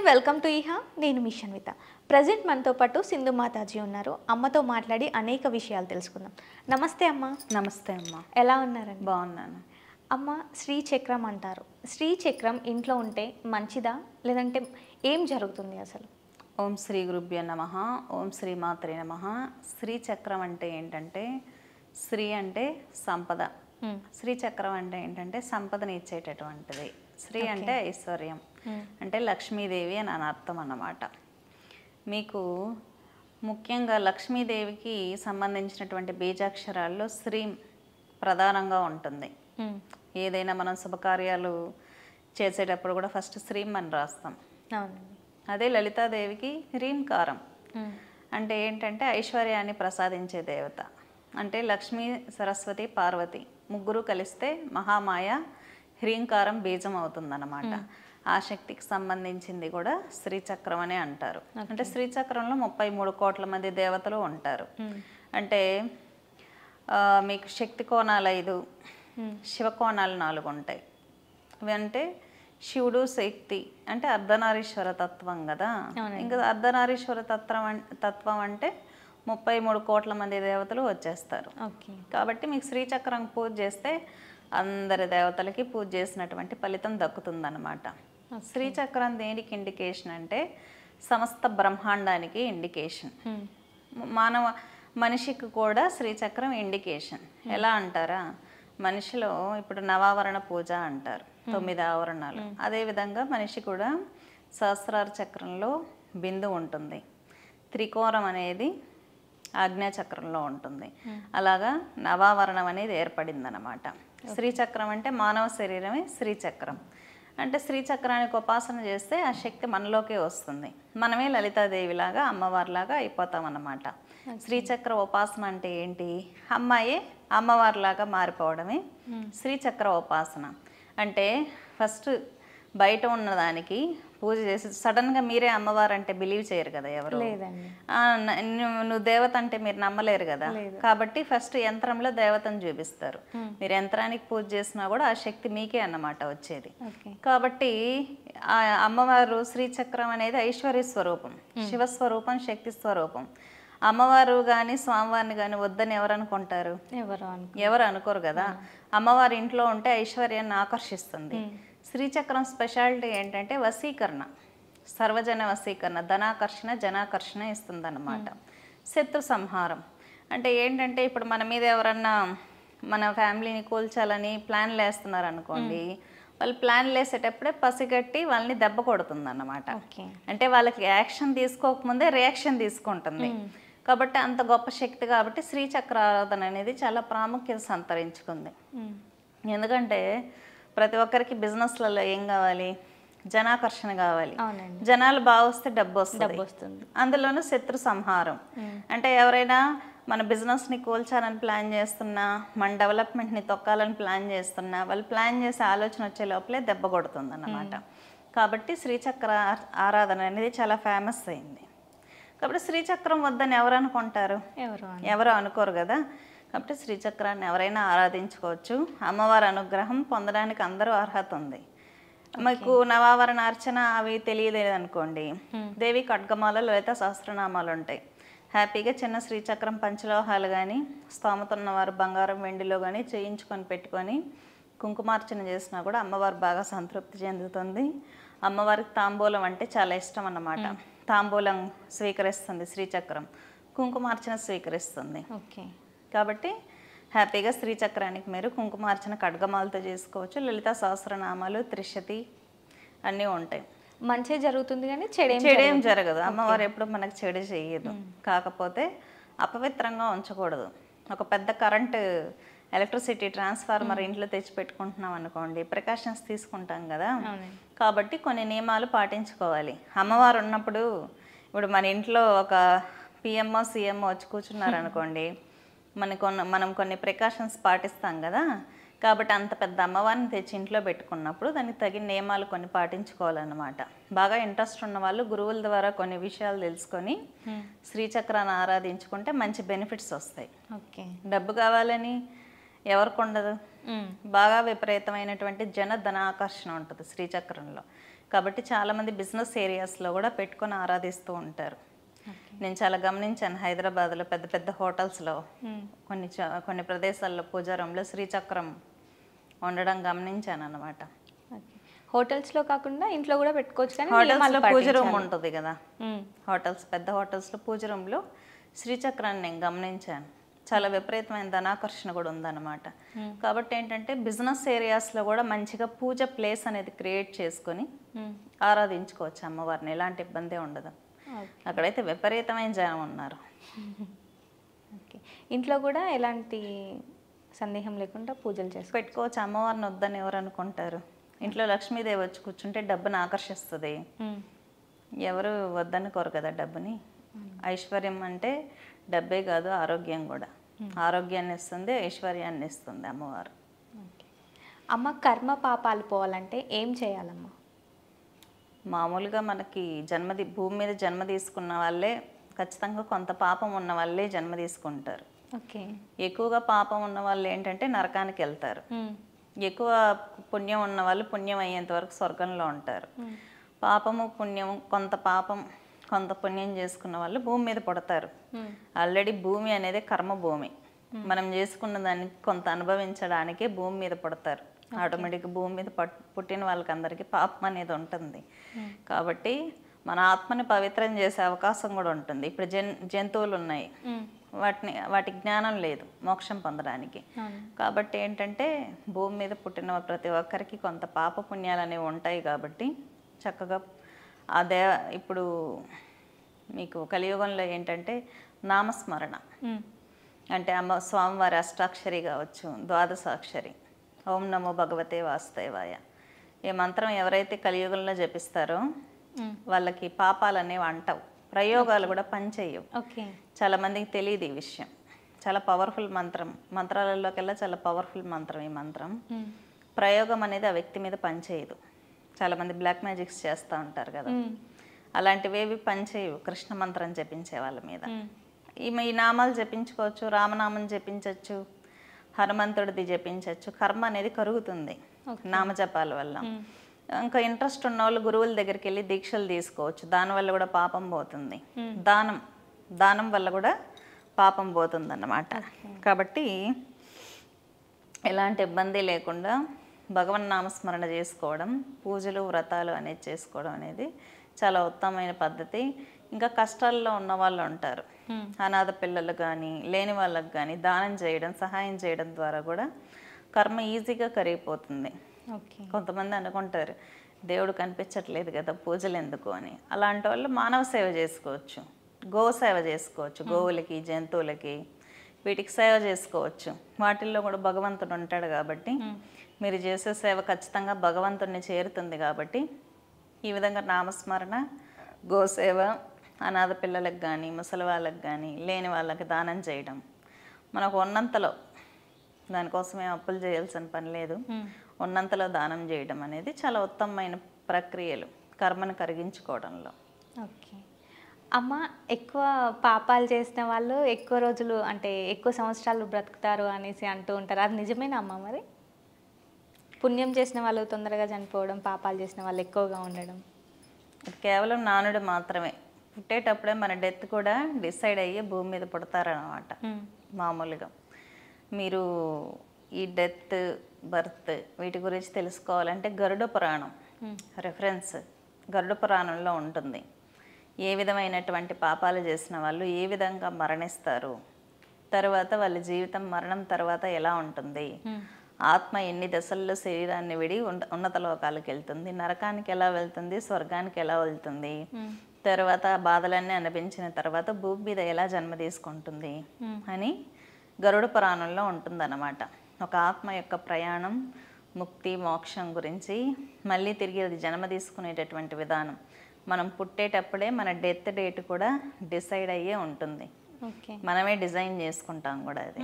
Welcome to ఇహా. నేను మీ Shanvitha. Present మనతో పాటు సింధు మాతాజీ ఉన్నారు. అమ్మతో మాట్లాడి అనేక విషయాలు తెలుసుకుందాం. నమస్తే అమ్మ. నమస్తే అమ్మ. ఎలా ఉన్నారండి? బాగున్నాను అమ్మ. శ్రీచక్రం అంటారు. శ్రీచక్రం ఇంట్లో ఉంటే మంచిదా, లేదంటే ఏం జరుగుతుంది అసలు? ఓం శ్రీ గురుభ్యో నమః. ఓం శ్రీ మాత్రే నమః. శ్రీచక్రం అంటే ఏంటంటే, శ్రీ అంటే సంపద. శ్రీచక్రం అంటే ఏంటంటే సంపదను ఇచ్చేటటువంటిది. శ్రీ అంటే ఐశ్వర్యం, అంటే లక్ష్మీదేవి అని అర్థం అన్నమాట. మీకు ముఖ్యంగా లక్ష్మీదేవికి సంబంధించినటువంటి బీజాక్షరాల్లో శ్రీ ప్రధానంగా ఉంటుంది. ఏదైనా మనం శుభకార్యాలు చేసేటప్పుడు కూడా ఫస్ట్ శ్రీం అని రాస్తాం. అదే లలితాదేవికి హ్రీంకారం అంటే ఏంటంటే ఐశ్వర్యాన్ని ప్రసాదించే దేవత. అంటే లక్ష్మీ, సరస్వతి, పార్వతి ముగ్గురు కలిస్తే మహామాయ హ్రీంకారం బీజం అవుతుందన్నమాట. ఆ శక్తికి సంబంధించింది కూడా శ్రీచక్రం అనే అంటారు. అంటే శ్రీచక్రంలో 33 కోట్ల మంది దేవతలు ఉంటారు. అంటే మీకు శక్తి కోణాలు 5, శివ కోణాలు 4 ఉంటాయి. ఇవి అంటే శివుడు శక్తి అంటే అర్ధనారీశ్వర తత్వం కదా. ఇంకా అర్ధనారీశ్వర తత్వం అంటే 33 కోట్ల మంది దేవతలు వచ్చేస్తారు. కాబట్టి మీకు శ్రీచక్రం పూజ చేస్తే అందరి దేవతలకి పూజ చేసినటువంటి ఫలితం దక్కుతుందన్నమాట. శ్రీచక్రం దేనికి ఇండికేషన్ అంటే సమస్త బ్రహ్మాండానికి ఇండికేషన్. మనిషికి కూడా శ్రీచక్రం ఇండికేషన్. ఎలా అంటారా, మనిషిలో ఇప్పుడు నవావరణ పూజ అంటారు, 9 ఆవరణాలు. అదేవిధంగా మనిషి కూడా సహస్రార చక్రంలో బిందు ఉంటుంది, త్రికోణం అనేది ఆజ్ఞాచక్రంలో ఉంటుంది. అలాగా నవావరణం అనేది ఏర్పడిందనమాట. శ్రీచక్రం అంటే మానవ శరీరమే శ్రీచక్రం. అంటే శ్రీచక్రానికి ఉపాసన చేస్తే ఆ శక్తి మనలోకే వస్తుంది. మనమే లలితాదేవిలాగా అమ్మవారిలాగా అయిపోతామన్నమాట. శ్రీచక్ర ఉపాసన అంటే ఏంటి? అమ్మాయే అమ్మవారిలాగా మారిపోవడమే శ్రీచక్ర ఉపాసన. అంటే ఫస్ట్ బయట ఉన్నదానికి పూజ చేసి సడన్గా మీరే అమ్మవారు అంటే బిలీవ్ చేయరు కదా ఎవరు. నువ్వు దేవత అంటే మీరు నమ్మలేరు కదా. కాబట్టి ఫస్ట్ యంత్రంలో దేవతను చూపిస్తారు. మీరు యంత్రానికి పూజ చేసినా కూడా ఆ శక్తి మీకే అన్నమాట వచ్చేది. కాబట్టి ఆ అమ్మవారు శ్రీచక్రం అనేది ఐశ్వర్య స్వరూపం, శివస్వరూపం, శక్తి స్వరూపం. అమ్మవారు కానీ స్వామివారిని కానీ వద్దని ఎవరు అనుకుంటారు? ఎవరు అనుకోరు కదా. అమ్మవారి ఇంట్లో ఉంటే ఐశ్వర్యాన్ని ఆకర్షిస్తుంది. శ్రీచక్రం స్పెషాలిటీ ఏంటంటే వశీకరణ, సర్వజన వశీకరణ, ధనాకర్షణ, జనాకర్షణ ఇస్తుందన్నమాట. శత్రు సంహారం అంటే ఏంటంటే ఇప్పుడు మన మీద ఎవరన్నా మన ఫ్యామిలీని కూల్చాలని ప్లాన్లు వేస్తున్నారు అనుకోండి, వాళ్ళు ప్లాన్లు వేసేటప్పుడే పసిగట్టి వాళ్ళని దెబ్బ కొడుతుంది అన్నమాట. అంటే వాళ్ళకి యాక్షన్ తీసుకోకముందే రియాక్షన్ తీసుకుంటుంది. కాబట్టి అంత గొప్ప శక్తి. కాబట్టి శ్రీచక్ర ఆరాధన అనేది చాలా ప్రాముఖ్యత సంతరించుకుంది. ఎందుకంటే ప్రతి ఒక్కరికి బిజినెస్లలో ఏం కావాలి? జనాకర్షణ కావాలి. జనాలు బాగా వస్తే డబ్బు వస్తుంది. అందులోనూ శత్రు సంహారం అంటే ఎవరైనా మన బిజినెస్ని కూల్చాలని ప్లాన్ చేస్తున్నా, మన డెవలప్మెంట్ని తొక్కాలని ప్లాన్ చేస్తున్నా, వాళ్ళు ప్లాన్ చేసే ఆలోచన వచ్చే లోపలే దెబ్బ కొడుతుంది అన్నమాట. కాబట్టి శ్రీచక్ర ఆరాధన అనేది చాలా ఫేమస్ అయింది. కాబట్టి శ్రీచక్రం వద్దని ఎవరు అనుకుంటారు? ఎవరు అనుకోరు కదా. కాబట్టి శ్రీచక్రాన్ని ఎవరైనా ఆరాధించుకోవచ్చు. అమ్మవారి అనుగ్రహం పొందడానికి అందరూ అర్హత ఉంది. మీకు నవావరణ అర్చన అవి తెలియలేదు అనుకోండి, దేవి ఖడ్గమాల, లలిత సహస్రనామాలు ఉంటాయి. హ్యాపీగా చిన్న శ్రీచక్రం పంచలోహాలు కానీ స్తోమత ఉన్నవారు బంగారం వెండిలో కానీ చేయించుకొని పెట్టుకొని కుంకుమార్చన చేసినా కూడా అమ్మవారు బాగా సంతృప్తి చెందుతుంది. అమ్మవారికి తాంబూలం అంటే చాలా ఇష్టం అన్నమాట. తాంబూలం స్వీకరిస్తుంది శ్రీచక్రం, కుంకుమార్చన స్వీకరిస్తుంది. కాబట్టి హ్యాపీగా శ్రీచక్రానికి మీరు కుంకుమార్చన ఖడ్గమాలతో చేసుకోవచ్చు. లలిత సహస్రనామాలు, త్రిశతి అన్నీ ఉంటాయి. మంచి జరుగుతుంది కానీ చెడేం జరగదు. అమ్మవారు ఎప్పుడు మనకు చెడు చేయదు. కాకపోతే అపవిత్రంగా ఉంచకూడదు. ఒక పెద్ద కరెంటు ఎలక్ట్రిసిటీ ట్రాన్స్ఫార్మర్ ఇంట్లో తెచ్చి పెట్టుకుంటున్నాం అనుకోండి, ప్రికాషన్స్ తీసుకుంటాం కదా. కాబట్టి కొన్ని నియమాలు పాటించుకోవాలి. అమ్మవారు ఉన్నప్పుడు ఇప్పుడు మన ఇంట్లో ఒక పిఎంఓ సిఎంఓ వచ్చి కూర్చున్నారు అనుకోండి, మనం కొన్ని ప్రికాషన్స్ పాటిస్తాం కదా. కాబట్టి అంత పెద్ద అమ్మవారిని తెచ్చి ఇంట్లో పెట్టుకున్నప్పుడు దానికి తగిన నియమాలు కొన్ని పాటించుకోవాలన్నమాట. బాగా ఇంట్రెస్ట్ ఉన్న వాళ్ళు గురువుల ద్వారా కొన్ని విషయాలు తెలుసుకొని శ్రీచక్రాన్ని ఆరాధించుకుంటే మంచి బెనిఫిట్స్ వస్తాయి. డబ్బు కావాలని ఎవరికి ఉండదు. బాగా విపరీతమైనటువంటి జన ధనాకర్షణ ఉంటుంది శ్రీచక్రంలో. కాబట్టి చాలామంది బిజినెస్ ఏరియాస్లో కూడా పెట్టుకొని ఆరాధిస్తూ ఉంటారు. నేను చాలా గమనించాను హైదరాబాద్లో పెద్ద పెద్ద హోటల్స్లో కొన్ని ప్రదేశాల్లో పూజారంలో శ్రీచక్రం ఉండడం గమనించాను అనమాట. హోటల్స్లో కాకుండా ఇంట్లో కూడా పెట్టుకోవచ్చు, కానీ హోటల్స్లో పూజ రూమ్ ఉంటుంది కదా, పెద్ద హోటల్స్లో పూజ రూమ్లో శ్రీచక్రాన్ని నేను గమనించాను. చాలా విపరీతమైన ధనాకర్షణ కూడా ఉందన్నమాట. కాబట్టి ఏంటంటే బిజినెస్ ఏరియాస్లో కూడా మంచిగా పూజ ప్లేస్ అనేది క్రియేట్ చేసుకొని ఆరాధించుకోవచ్చు అమ్మవారిని, ఎలాంటి ఇబ్బంది ఉండదు. అక్కడైతే విపరీతమైన జనం ఉన్నారు. ఓకే, ఇంట్లో కూడా ఎలాంటి సందేహం లేకుండా పూజలు చేసి పెట్టుకోవచ్చు. అమ్మవారిని వద్దని ఎవరు అనుకుంటారు? ఇంట్లో లక్ష్మీదేవి వచ్చి కూర్చుంటే డబ్బుని ఆకర్షిస్తుంది. ఎవరు వద్దనుకోరు కదా డబ్బుని. ఐశ్వర్యం అంటే డబ్బే కాదు, ఆరోగ్యం కూడా. ఆరోగ్యాన్ని ఇస్తుంది, ఐశ్వర్యాన్ని ఇస్తుంది అమ్మవారు. అమ్మ, కర్మ పాపాలు పోవాలంటే ఏం చేయాలమ్మా? మామూలుగా మనకి భూమి మీద జన్మ తీసుకున్న వాళ్ళే ఖచ్చితంగా కొంత పాపం ఉన్న వాళ్ళే జన్మ తీసుకుంటారు. ఓకే. ఎక్కువగా పాపం ఉన్న వాళ్ళు ఏంటంటే నరకానికి వెళ్తారు. ఎక్కువ పుణ్యం ఉన్న వాళ్ళు పుణ్యం అయ్యేంత వరకు స్వర్గంలో ఉంటారు. పాపము పుణ్యం, కొంత పాపం కొంత పుణ్యం చేసుకున్న వాళ్ళు భూమి మీద పుడతారు. ఆల్రెడీ భూమి అనేది కర్మ భూమి. మనం చేసుకున్న దాన్ని కొంత అనుభవించడానికే భూమి మీద పుడతారు. ఆటోమేటిక్గా భూమి మీద పుట్టిన వాళ్ళకి అందరికీ పాపం అనేది ఉంటుంది. కాబట్టి మన ఆత్మని పవిత్రం చేసే అవకాశం కూడా ఉంటుంది. ఇప్పుడు జంతువులు ఉన్నాయి, వాటి జ్ఞానం లేదు మోక్షం పొందడానికి. కాబట్టి ఏంటంటే భూమి మీద పుట్టిన ప్రతి ఒక్కరికి కొంత పాప పుణ్యాలు అనేవి ఉంటాయి. కాబట్టి చక్కగా ఇప్పుడు మీకు కలియుగంలో ఏంటంటే నామస్మరణ అంటే స్వామివారి అష్టాక్షరి కావచ్చు, ద్వాదశాక్షరి, ఓం నమో భగవతే వాసుదేవాయ, ఈ మంత్రం ఎవరైతే కలియుగంలో జపిస్తారో వాళ్ళకి పాపాలు అనేవి అంటవు, ప్రయోగాలు కూడా పనిచేయవు. చాలా మందికి తెలియదు ఈ విషయం. చాలా పవర్ఫుల్ మంత్రం, మంత్రాలలోకెల్లా చాలా పవర్ఫుల్ మంత్రం ఈ మంత్రం. ప్రయోగం అనేది ఆ వ్యక్తి మీద పనిచేయదు. చాలామంది బ్లాక్ మ్యాజిక్స్ చేస్తూ ఉంటారు కదా, అలాంటివేవి పనిచేయవు కృష్ణ మంత్రం జపించే వాళ్ళ మీద. ఈ నామాలు జపించుకోవచ్చు, రామనామం జపించవచ్చు, హనుమంతుడిది జపించవచ్చు. కర్మ అనేది కరుగుతుంది నామజపాల వల్ల. ఇంకా ఇంట్రెస్ట్ ఉన్న వాళ్ళు గురువుల దగ్గరికి వెళ్ళి దీక్షలు తీసుకోవచ్చు, దానివల్ల కూడా పాపం పోతుంది. దానం వల్ల కూడా పాపం పోతుంది అన్నమాట. కాబట్టి ఎలాంటి ఇబ్బంది లేకుండా భగవన్ నామస్మరణ చేసుకోవడం, పూజలు వ్రతాలు అనేది చేసుకోవడం అనేది చాలా ఉత్తమమైన పద్ధతి. ఇంకా కష్టాల్లో ఉన్న వాళ్ళు ఉంటారు, అనాథ పిల్లలు కానీ లేని వాళ్ళకి కానీ దానం చేయడం, సహాయం చేయడం ద్వారా కూడా కర్మ ఈజీగా కరిగిపోతుంది. కొంతమంది అనుకుంటారు దేవుడు కనిపించట్లేదు కదా పూజలు ఎందుకు అని. అలాంటి వాళ్ళు మానవ సేవ చేసుకోవచ్చు, గో సేవ చేసుకోవచ్చు, గోవులకి జంతువులకి వీటికి సేవ చేసుకోవచ్చు. వాటిల్లో కూడా భగవంతుడు ఉంటాడు కాబట్టి మీరు చేసే సేవ ఖచ్చితంగా భగవంతుడిని చేరుతుంది. కాబట్టి ఈ విధంగా నామస్మరణ, గోసేవ, అనాథ పిల్లలకు కానీ ముసలి వాళ్ళకి కానీ లేని వాళ్ళకి దానం చేయడం, మనకు ఉన్నంతలో, దానికోసమే అప్పులు చేయాల్సిన పని లేదు, ఉన్నంతలో దానం చేయడం అనేది చాలా ఉత్తమమైన ప్రక్రియలు కర్మను కరిగించుకోవడంలో. ఓకే అమ్మ, ఎక్కువ పాపాలు చేసిన వాళ్ళు ఎక్కువ రోజులు అంటే ఎక్కువ సంవత్సరాలు బ్రతుకుతారు అనేసి అంటూ ఉంటారు, అది నిజమేనా అమ్మ? మరి పుణ్యం చేసిన వాళ్ళు తొందరగా చనిపోవడం, పాపాలు చేసిన వాళ్ళు ఎక్కువగా ఉండడం అది కేవలం నానుడు మాత్రమే. పుట్టేటప్పుడే మన డెత్ కూడా డిసైడ్ అయ్యి భూమి మీద పుడతారన్నమాట. మామూలుగా మీరు ఈ డెత్, బర్త్ వీటి గురించి తెలుసుకోవాలంటే గరుడ పురాణం రెఫరెన్స్ గరుడ పురాణంలో ఉంటుంది. ఏ విధమైనటువంటి పాపాలు చేసిన వాళ్ళు ఏ విధంగా మరణిస్తారు, తర్వాత వాళ్ళ జీవితం మరణం తర్వాత ఎలా ఉంటుంది, ఆత్మ ఎన్ని దశల్లో శరీరాన్ని విడి ఉన్నత లోకాలకు వెళ్తుంది, నరకానికి ఎలా వెళ్తుంది, స్వర్గానికి ఎలా వెళ్తుంది, తర్వాత బాధలన్నీ అనిపించిన తర్వాత భూమి మీద ఎలా జన్మ తీసుకుంటుంది అని గరుడ పురాణంలో ఉంటుందన్నమాట. ఒక ఆత్మ యొక్క ప్రయాణం, ముక్తి, మోక్షం గురించి, మళ్ళీ తిరిగి అది జన్మ తీసుకునేటటువంటి విధానం. మనం పుట్టేటప్పుడే మన డెత్ డేట్ కూడా డిసైడ్ అయ్యే ఉంటుంది, మనమే డిజైన్ చేసుకుంటాం కూడా అది.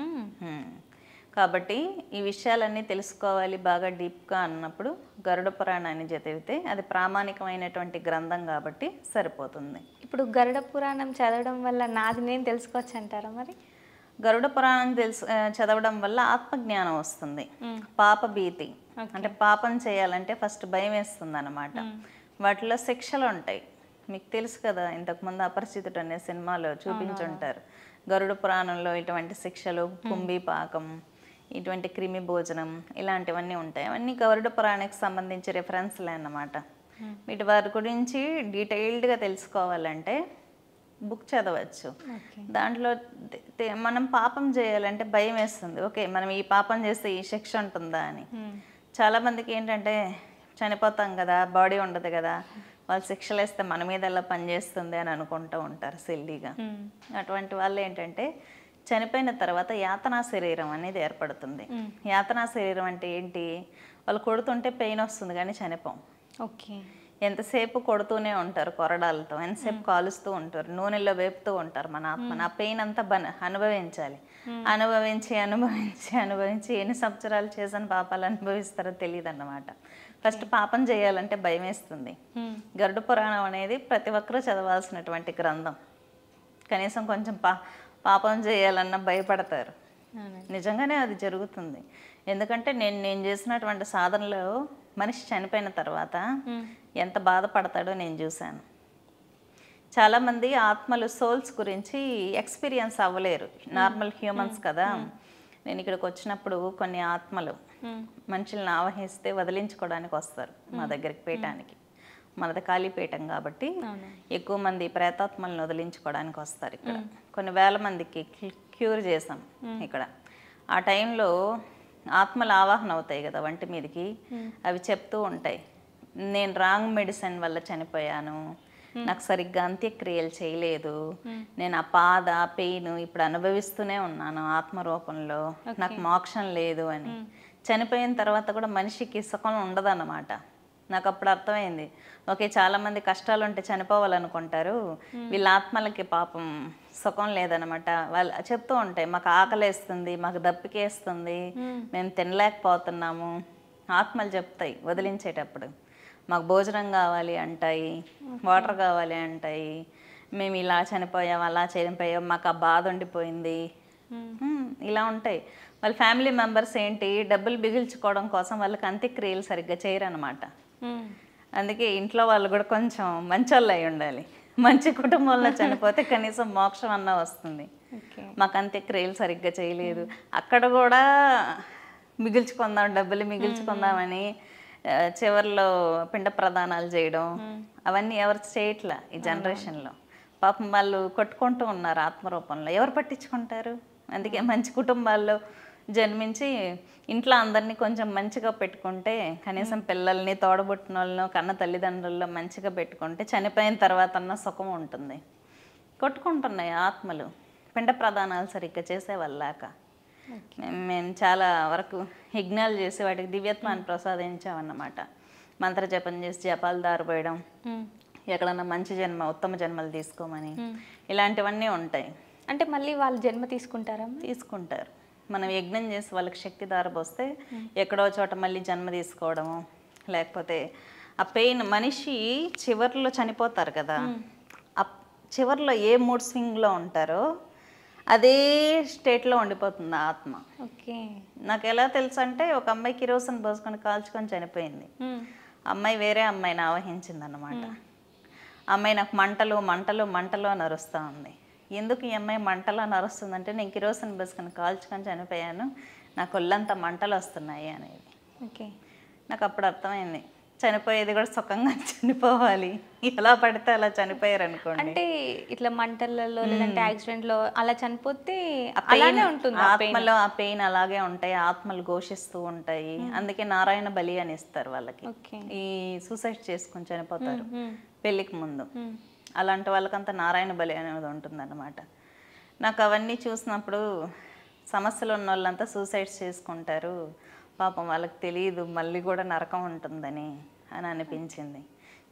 కాబట్టి ఈ విషయాలన్నీ తెలుసుకోవాలి బాగా డీప్గా అన్నప్పుడు గరుడ పురాణాన్ని చదివితే అది ప్రామాణికమైనటువంటి గ్రంథం కాబట్టి సరిపోతుంది. ఇప్పుడు గరుడ పురాణం చదవడం వల్ల నాది నేను తెలుసుకోవచ్చు అంటారా? మరి గరుడ పురాణం చదవడం వల్ల ఆత్మజ్ఞానం వస్తుంది, పాప భీతి అంటే పాపం చేయాలంటే ఫస్ట్ భయం వేస్తుంది అన్నమాట. వాటిలో శిక్షలు ఉంటాయి. మీకు తెలుసు కదా, ఇంతకుముందు అపరిచితుడు అనే సినిమాలో చూపించుంటారు. గరుడ పురాణంలో ఇటువంటి శిక్షలు, కుంభీపాకం, ఇటువంటి క్రిమి భోజనం ఇలాంటివన్నీ ఉంటాయి. అవన్నీ గరుడ పురాణానికి సంబంధించి రెఫరెన్స్లే అన్నమాట. వీటి వారి గురించి డీటెయిల్డ్గా తెలుసుకోవాలంటే బుక్ చదవచ్చు. దాంట్లో మనం పాపం చేయాలంటే భయం వేస్తుంది. ఓకే, మనం ఈ పాపం చేస్తే ఈ శిక్ష ఉంటుందా అని. చాలామందికి ఏంటంటే చనిపోతాం కదా, బాడీ ఉండదు కదా, వాళ్ళు శిక్షలు వేస్తే మన మీద ఎలా పనిచేస్తుంది అని అనుకుంటూ ఉంటారు సిల్లీగా. అటువంటి వాళ్ళు ఏంటంటే చనిపోయిన తర్వాత యాతనా శరీరం అనేది ఏర్పడుతుంది. యాతనా శరీరం అంటే ఏంటి? వాళ్ళు కొడుతుంటే పెయిన్ వస్తుంది కానీ చనిపోం. ఓకే. ఎంతసేపు కొడుతూనే ఉంటారు కొరడాలతో, ఎంతసేపు కాలుస్తూ ఉంటారు, నూనెలో వేపుతూ ఉంటారు మన ఆత్మను. ఆ పెయిన్ అంతా అనుభవించాలి. అనుభవించి అనుభవించి అనుభవించి ఎన్ని సంవత్సరాలు చేసిన పాపాలు అనుభవిస్తారో తెలియదు అన్నమాట. ఫస్ట్ పాపం చేయాలంటే భయం వేస్తుంది. గరుడ పురాణం అనేది ప్రతి ఒక్కరూ చదవాల్సినటువంటి గ్రంథం. కనీసం కొంచెం పాపం చేయాలన్నా భయపడతారు. నిజంగానే అది జరుగుతుంది. ఎందుకంటే నేను చేసినటువంటి సాధనలో మనిషి చనిపోయిన తర్వాత ఎంత బాధపడతాడో నేను చూశాను. చాలామంది ఆత్మలు, సోల్స్ గురించి ఎక్స్పీరియన్స్ అవ్వలేరు. నార్మల్ హ్యూమన్స్ కదా. నేను ఇక్కడికి వచ్చినప్పుడు కొన్ని ఆత్మలు మనుషులను ఆవహిస్తే వదిలించుకోవడానికి వస్తారు మా దగ్గరికి పీఠానికి. మనది ఖాళీ పీఠం కాబట్టి ఎక్కువ మంది ప్రేతాత్మలను వదిలించుకోవడానికి వస్తారు ఇక్కడ. కొన్ని వేల మందికి క్యూర్ చేసాం ఇక్కడ. ఆ టైంలో ఆత్మలు ఆవాహన అవుతాయి కదా వంటి మీదకి, అవి చెప్తూ ఉంటాయి, నేను రాంగ్ మెడిసిన్ వల్ల చనిపోయాను, నాకు సరిగ్గా అంత్యక్రియలు చేయలేదు, నేను ఆ బాధ, పెయిన్ ఇప్పుడు అనుభవిస్తూనే ఉన్నాను ఆత్మరూపంలో, నాకు మోక్షం లేదు అని. చనిపోయిన తర్వాత కూడా మనిషికి సుఖం ఉండదన్నమాట. నాకు అప్పుడు అర్థమైంది, ఓకే చాలామంది కష్టాలు ఉంటే చనిపోవాలనుకుంటారు, వీళ్ళ ఆత్మలకి పాపం సుఖం లేదనమాట. వాళ్ళు చెప్తూ ఉంటాయి, మాకు ఆకలేస్తుంది, మాకు దప్పికేస్తుంది, మేము తినలేకపోతున్నాము. ఆత్మలు చెప్తాయి వదిలించేటప్పుడు, మాకు భోజనం కావాలి అంటాయి, వాటర్ కావాలి అంటాయి, మేము ఇలా చనిపోయాం అలా చనిపోయాం, మాకు ఆ బాధ ఉండిపోయింది, ఇలా ఉంటాయి. వాళ్ళ ఫ్యామిలీ మెంబర్స్ ఏంటి, డబ్బులు బిగించుకోవడం కోసం వాళ్ళకి అంత్యక్రియలు సరిగ్గా చేయరనమాట. అందుకే ఇంట్లో వాళ్ళు కూడా కొంచెం మంచోళ్ళు అయి ఉండాలి. మంచి కుటుంబంలో చనిపోతే కనీసం మోక్షం అన్నా వస్తుంది. మాకు అంత్యక్రియలు సరిగ్గా చేయలేదు, అక్కడ కూడా మిగిల్చుకుందాం, డబ్బులు మిగిల్చుకుందామని చివరిలో పిండ ప్రదానాలు చేయడం, అవన్నీ ఎవరు చేయట్లా ఈ జనరేషన్లో. పాపం వాళ్ళు కొట్టుకుంటూ ఉన్నారు ఆత్మరూపంలో, ఎవరు పట్టించుకుంటారు? అందుకే మంచి కుటుంబాల్లో జన్మించి ఇంట్లో అందరినీ కొంచెం మంచిగా పెట్టుకుంటే, కనీసం పిల్లల్ని, తోడబుట్టిన వాళ్ళను, కన్న తల్లిదండ్రుల్లో మంచిగా పెట్టుకుంటే చనిపోయిన తర్వాత అన్న సుఖం ఉంటుంది. కొట్టుకుంటున్నాయి ఆత్మలు పిండ ప్రదానాలు సరిగ్గా చేసేవాళ్ళాక. మేము చాలా వరకు యజ్ఞాలు చేసి వాటికి దివ్యత్వాన్ని ప్రసాదించామన్నమాట. మంత్ర జపం చేసి జపాలు దారిపోయడం, ఎక్కడన్నా మంచి జన్మ, ఉత్తమ జన్మలు తీసుకోమని, ఇలాంటివన్నీ ఉంటాయి. అంటే మళ్ళీ వాళ్ళు జన్మ తీసుకుంటారా? తీసుకుంటారు. మనం యజ్ఞం చేసి వాళ్ళకి శక్తి దారపోస్తే ఎక్కడో చోట మళ్ళీ జన్మ తీసుకోవడము, లేకపోతే ఆ పెయిన్, మనిషి చివర్లో చనిపోతారు కదా, ఆ చివర్లో ఏ మూడ్ స్వింగ్లో ఉంటారో అదే స్టేట్లో ఉండిపోతుంది ఆత్మ. ఓకే. నాకు ఎలా తెలుసు అంటే, ఒక అమ్మాయి కిరోసిన్ పోసుకొని కాల్చుకొని చనిపోయింది. అమ్మాయి వేరే అమ్మాయిని ఆవహించింది అన్నమాట. అమ్మాయి నాకు మంటలు మంటలు మంటలు అని అరుస్తూ ఉంది. ఎందుకు ఈ అమ్మాయి మంటలో నరుస్తుందంటే, నేను కిరోసిన్ పోసుకొని కాల్చుకొని చనిపోయాను, నాకు ఒళ్ళంతా మంటలు వస్తున్నాయి అనేది. ఓకే. నాకు అప్పుడు అర్థమైంది, చనిపోయేది కూడా సుఖంగా చనిపోవాలి, ఎలా పడితే అలా చనిపోయారు అనుకోండి. అంటే ఇట్లా మంటలలో లేదంటే యాక్సిడెంట్లో అలా చనిపోతే అలానే ఉంటుంది ఆత్మలో, ఆ పెయిన్ అలాగే ఉంటాయి, ఆత్మలు ఘోషిస్తూ ఉంటాయి. అందుకే నారాయణ బలి అని ఇస్తారు వాళ్ళకి. ఈ సూసైడ్ చేసుకుని చనిపోతారు పెళ్ళికి ముందు, అలాంటి వాళ్ళకంతా నారాయణ బలి అనేది ఉంటుందన్నమాట. నాకు అవన్నీ చూసినప్పుడు సమస్యలు ఉన్న వాళ్ళంతా సూసైడ్స్ చేసుకుంటారు, పాపం వాళ్ళకి తెలియదు మళ్ళీ కూడా నరకం ఉంటుందని అని అనిపించింది.